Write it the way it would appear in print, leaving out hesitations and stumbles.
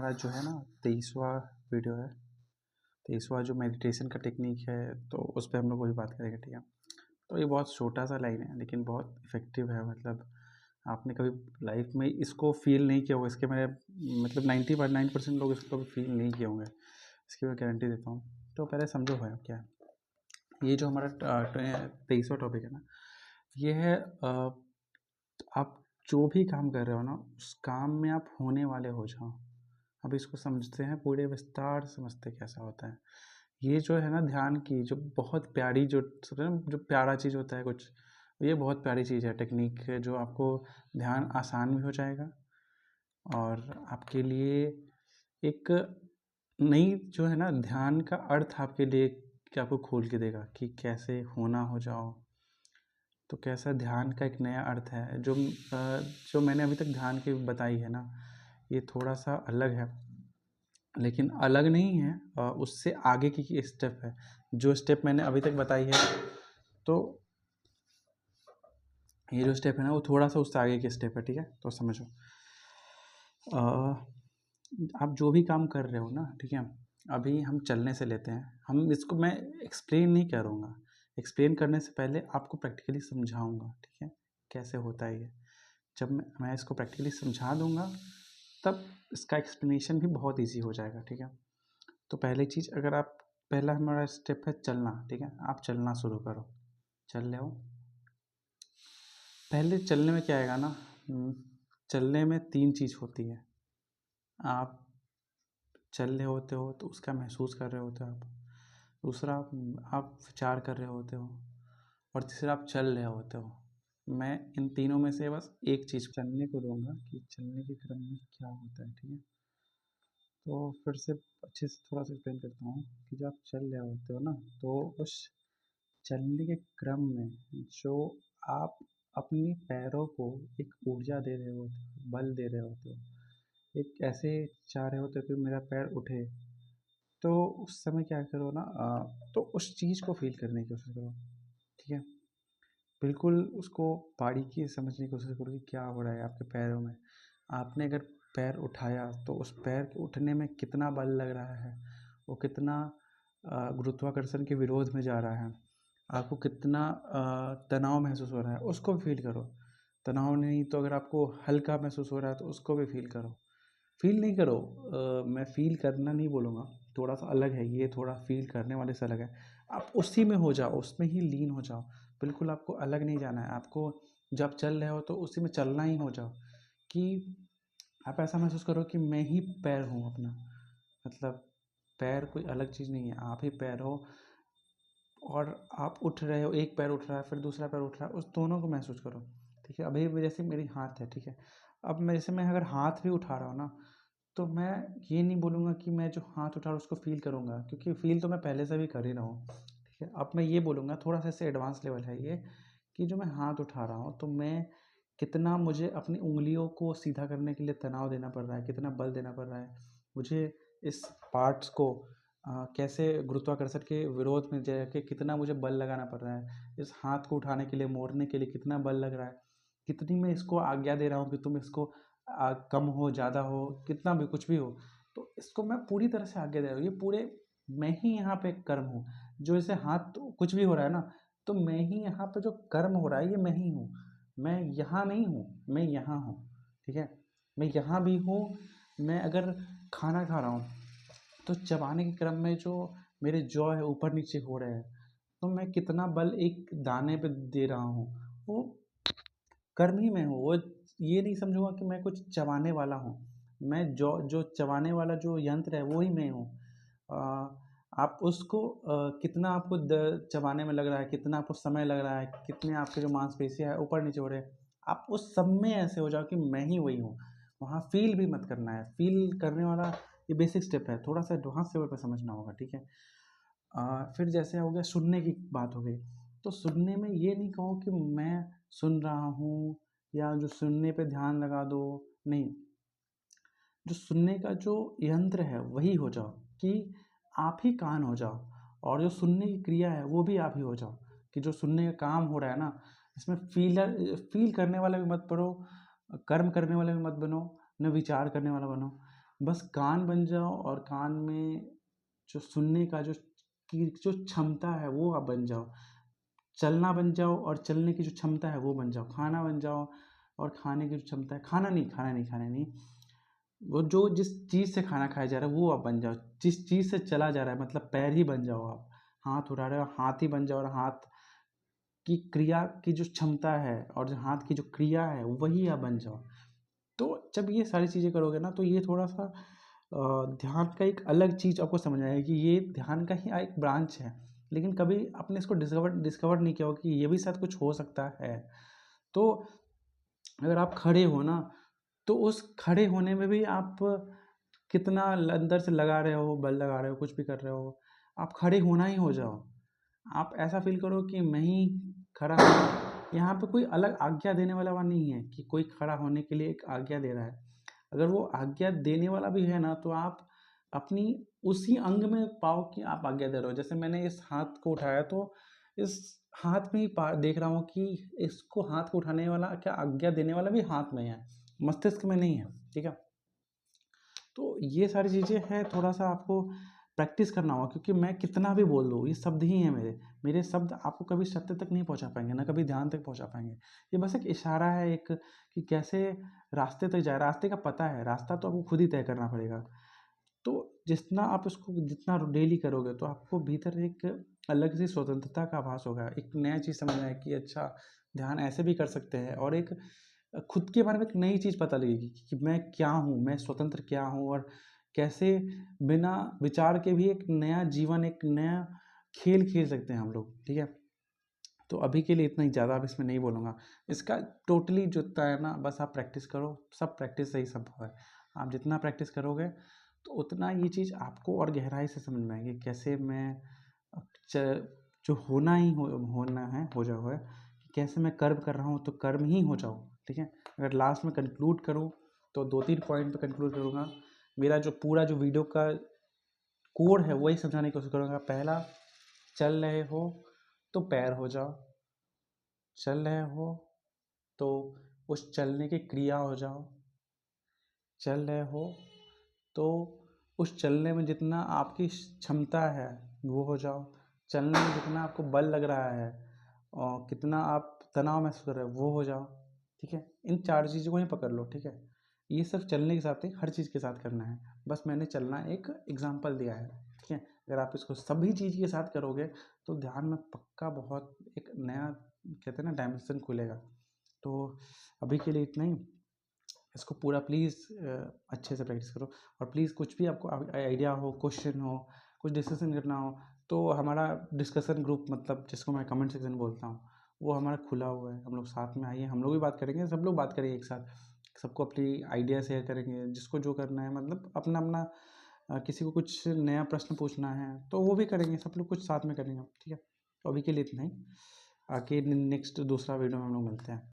हमारा जो है ना 23वां वीडियो है, 23वां जो मेडिटेशन का टेक्निक है, तो उस पे हम लोग वही बात करेंगे, ठीक है। तो ये बहुत छोटा सा लाइन है लेकिन बहुत इफ़ेक्टिव है। मतलब आपने कभी लाइफ में इसको फ़ील नहीं किया होगा, इसके मेरे मतलब 99% लोग इसको कभी फ़ील नहीं किए होंगे, इसकी मैं गारंटी देता हूँ। तो पहले समझो है क्या है। ये जो हमारा 23वां टॉपिक है ना, ये है आप जो भी काम कर रहे हो ना, उस काम में आप होने वाले हो जाओ। अब इसको समझते हैं, पूरे विस्तार से समझते कैसा होता है। ये जो है ना ध्यान की जो बहुत प्यारी जो जो प्यारा चीज़ होता है कुछ, ये बहुत प्यारी चीज़ है, टेक्निक है जो आपको ध्यान आसान भी हो जाएगा और आपके लिए एक नई जो है ना ध्यान का अर्थ आपके लिए कि आपको खोल के देगा कि कैसे होना हो जाओ। तो कैसा ध्यान का एक नया अर्थ है जो मैंने अभी तक ध्यान की बताई है ना, ये थोड़ा सा अलग है, लेकिन अलग नहीं है, उससे आगे की स्टेप है। जो स्टेप मैंने अभी तक बताई है, तो ये जो स्टेप है ना वो थोड़ा सा उससे आगे की स्टेप है, ठीक है। तो समझो, आप जो भी काम कर रहे हो ना, ठीक है, अभी हम चलने से लेते हैं। हम इसको मैं एक्सप्लेन नहीं करूँगा, एक्सप्लेन करने से पहले आपको प्रैक्टिकली समझाऊँगा, ठीक है, कैसे होता है ये। जब मैं इसको प्रैक्टिकली समझा दूँगा तब इसका एक्सप्लेनेशन भी बहुत ईजी हो जाएगा, ठीक है। तो पहली चीज़, अगर आप पहला हमारा स्टेप है चलना, ठीक है। आप चलना शुरू करो, चल रहे हो। पहले चलने में क्या आएगा ना, चलने में 3 चीज़ होती है। आप चल रहे होते हो तो उसका महसूस कर रहे होते हो आप। दूसरा, आप विचार कर रहे होते हो और तीसरा आप चल रहे होते हो। मैं इन तीनों में से बस एक चीज़ चलने को लूँगा कि चलने के क्रम में क्या होता है, ठीक है। तो फिर से अच्छे से थोड़ा सा एक्सप्लेन करता हूँ कि जब आप चल रहे होते हो ना, तो उस चलने के क्रम में जो आप अपनी पैरों को एक ऊर्जा दे रहे होते हो, बल दे रहे होते हो, एक ऐसे चाह रहे होते हो कि मेरा पैर उठे, तो उस समय क्या करो ना, तो उस चीज़ को फील करने की कोशिश करो, ठीक है। बिल्कुल उसको बारीकी से समझने की कोशिश करो कि क्या हो रहा है आपके पैरों में। आपने अगर पैर उठाया तो उस पैर के उठने में कितना बल लग रहा है, वो कितना गुरुत्वाकर्षण के विरोध में जा रहा है, आपको कितना तनाव महसूस हो रहा है, उसको भी फील करो। तनाव नहीं तो अगर आपको हल्का महसूस हो रहा है तो उसको भी फील करो। फील नहीं करो, मैं फील करना नहीं बोलूँगा, थोड़ा सा अलग है ये, थोड़ा फील करने वाले से अलग है। आप उसी में हो जाओ, उसमें ही लीन हो जाओ। बिल्कुल आपको अलग नहीं जाना है। आपको जब चल रहे हो तो उसी में चलना ही हो जाओ, कि आप ऐसा महसूस करो कि मैं ही पैर हूँ अपना। मतलब पैर कोई अलग चीज़ नहीं है, आप ही पैर हो और आप उठ रहे हो, एक पैर उठ रहा है फिर दूसरा पैर उठ रहा है, उस दोनों को महसूस करो, ठीक है। अभी भी जैसे मेरी हाथ है, ठीक है, अब मैं अगर हाथ भी उठा रहा हूँ ना, तो मैं ये नहीं बोलूँगा कि मैं जो हाथ उठा रहा हूँ उसको फ़ील करूँगा, क्योंकि फ़ील तो मैं पहले से भी कर ही रहा हूँ, ठीक है। अब मैं ये बोलूँगा, थोड़ा सा इससे एडवांस लेवल है ये, कि जो मैं हाथ उठा रहा हूँ तो मैं कितना, मुझे अपनी उँगलियों को सीधा करने के लिए तनाव देना पड़ रहा है, कितना बल देना पड़ रहा है मुझे इस पार्ट्स को, कैसे गुरुत्वाकर्षण के विरोध में जाके कितना मुझे बल लगाना पड़ रहा है, इस हाथ को उठाने के लिए, मोड़ने के लिए कितना बल लग रहा है, कितनी मैं इसको आज्ञा दे रहा हूँ कि तुम इसको कम हो, ज़्यादा हो, कितना भी कुछ भी हो, तो इसको मैं पूरी तरह से आज्ञा दे रहा हूँ। ये पूरे मैं ही यहाँ पे कर्म हूँ। जो इसे हाथ तो कुछ भी हो रहा है ना, तो मैं ही यहाँ पे जो कर्म हो रहा है ये मैं ही हूँ। मैं यहाँ नहीं हूँ, मैं यहाँ हूँ, ठीक है। मैं यहाँ भी हूँ। मैं अगर खाना खा रहा हूँ तो चबाने के क्रम में जो मेरे जॉ है ऊपर नीचे हो रहे हैं, तो मैं कितना बल एक दाने पे दे रहा हूँ, वो कर्म ही मैं हूँ। वो ये नहीं समझूंगा कि मैं कुछ चबाने वाला हूँ। मैं जो जो चबाने वाला जो यंत्र है वो ही मैं हूँ। आप उसको कितना आपको चबाने में लग रहा है, कितना आपको समय लग रहा है, कितने आपके जो मांसपेशियाँ है ऊपर नीचे हो रहे हैं, आप उस सब में ऐसे हो जाओ कि मैं ही वही हूँ। वहाँ फील भी मत करना है, फील करने वाला ये बेसिक स्टेप है, थोड़ा सा एडवांस लेवल पर समझना होगा, ठीक है। फिर जैसे हो गया सुनने की बात हो गई, तो सुनने में ये नहीं कहो कि मैं सुन रहा हूँ या जो सुनने पे ध्यान लगा दो, नहीं। जो सुनने का जो यंत्र है वही हो जाओ, कि आप ही कान हो जाओ, और जो सुनने की क्रिया है वो भी आप ही हो जाओ, कि जो सुनने का काम हो रहा है ना, इसमें फील करने वाला भी मत बनो, कर्म करने वाला भी मत बनो, न विचार करने वाला बनो। बस कान बन जाओ और कान में जो सुनने का जो क्षमता है वो आप बन जाओ। चलना बन जाओ और चलने की जो क्षमता है वो बन जाओ। खाना बन जाओ और खाने की जो क्षमता है, खाना नहीं, वो जो जिस चीज़ से खाना खाया जा रहा है वो आप बन जाओ। जिस चीज़ से चला जा रहा है मतलब पैर ही बन जाओ आप। हाथ उठा रहे हो हाथ ही बन जाओ, और हाथ की क्रिया की जो क्षमता है और जो हाथ की जो क्रिया है वही आप बन जाओ। तो जब ये सारी चीज़ें करोगे ना तो ये थोड़ा-सा ध्यान का एक अलग चीज़ आपको समझ आएगी कि ये ध्यान का ही एक ब्रांच है। लेकिन कभी आपने इसको डिस्कवर नहीं किया हो कि ये भी शायद कुछ हो सकता है। तो अगर आप खड़े हो ना, तो उस खड़े होने में भी आप कितना अंदर से लगा रहे हो, बल लगा रहे हो, कुछ भी कर रहे हो, आप खड़े होना ही हो जाओ। आप ऐसा फील करो कि मैं ही खड़ा हूँ। यहाँ पे कोई अलग आज्ञा देने वाला नहीं है कि कोई खड़ा होने के लिए एक आज्ञा दे रहा है। अगर वो आज्ञा देने वाला भी है ना तो आप अपनी उसी अंग में पाओ कि आप आज्ञा दे रहे हो। जैसे मैंने इस हाथ को उठाया तो इस हाथ में ही देख रहा हूँ कि इसको हाथ को उठाने वाला क्या आज्ञा देने वाला भी हाथ में है, मस्तिष्क में नहीं है। ठीक है, तो ये सारी चीज़ें हैं, थोड़ा-सा आपको प्रैक्टिस करना होगा क्योंकि मैं कितना भी बोल दूँ, ये शब्द ही हैं मेरे शब्द आपको कभी सत्य तक नहीं पहुँचा पाएँगे, ना कभी ध्यान तक पहुँचा पाएँगे। ये बस एक इशारा है एक कि कैसे रास्ते तक जाए, रास्ते का पता है, रास्ता तो आपको खुद ही तय करना पड़ेगा। तो जितना आप इसको जितना डेली करोगे तो आपको भीतर एक अलग सी स्वतंत्रता का आभास होगा। एक नया चीज़ समझ में आएगा कि अच्छा ध्यान ऐसे भी कर सकते हैं, और एक खुद के बारे में एक नई चीज़ पता लगेगी कि मैं क्या हूँ, मैं स्वतंत्र क्या हूँ, और कैसे बिना विचार के भी एक नया जीवन, एक नया खेल खेल सकते हैं हम लोग। ठीक है? तो अभी के लिए इतना ही, ज़्यादा अब इसमें नहीं बोलूँगा। इसका टोटली जो होता है ना, बस आप प्रैक्टिस करो, सब प्रैक्टिस से ही संभव है। आप जितना प्रैक्टिस करोगे तो उतना ये चीज़ आपको और गहराई से समझ में आएगी। कैसे मैं च जो होना ही होना है हो जाओ है, कि कैसे मैं कर्म कर रहा हूँ तो कर्म ही हो जाओ। ठीक है? अगर लास्ट में कंक्लूड करूँ तो 2-3 पॉइंट पे कंक्लूड करूँगा। मेरा जो पूरा जो वीडियो का कोर है वही समझाने की कोशिश करूँगा। पहला, चल रहे हो तो पैर हो जाओ। चल रहे हो तो उस चलने की क्रिया हो जाओ। चल रहे हो तो उस चलने में जितना आपकी क्षमता है वो हो जाओ। चलने में जितना आपको बल लग रहा है और कितना आप तनाव महसूस कर रहे हो वो हो जाओ। ठीक है, इन 4 चीज़ों को ही पकड़ लो। ठीक है, ये सब चलने के साथ ही हर चीज़ के साथ करना है। बस मैंने चलना एक एग्जाम्पल दिया है। ठीक है, अगर आप इसको सभी चीज़ के साथ करोगे तो ध्यान में पक्का बहुत एक नया, कहते हैं ना, डायमेंशन खुलेगा। तो अभी के लिए इतना ही। इसको पूरा प्लीज़ अच्छे से प्रैक्टिस करो, और प्लीज़ कुछ भी आपको आइडिया हो, क्वेश्चन हो, कुछ डिस्कशन करना हो तो हमारा डिस्कशन ग्रुप, मतलब जिसको मैं कमेंट सेक्शन बोलता हूँ, वो हमारा खुला हुआ है। हम लोग साथ में आइए, हम लोग भी बात करेंगे, सब लोग बात करेंगे एक साथ। सबको अपनी आइडिया शेयर करेंगे, जिसको जो करना है, मतलब अपना अपना किसी को कुछ नया प्रश्न पूछना है तो वो भी करेंगे, सब लोग कुछ साथ में करेंगे। ठीक है, तो अभी के लिए इतना ही। आगे नेक्स्ट दूसरा वीडियो में हम लोग मिलते हैं।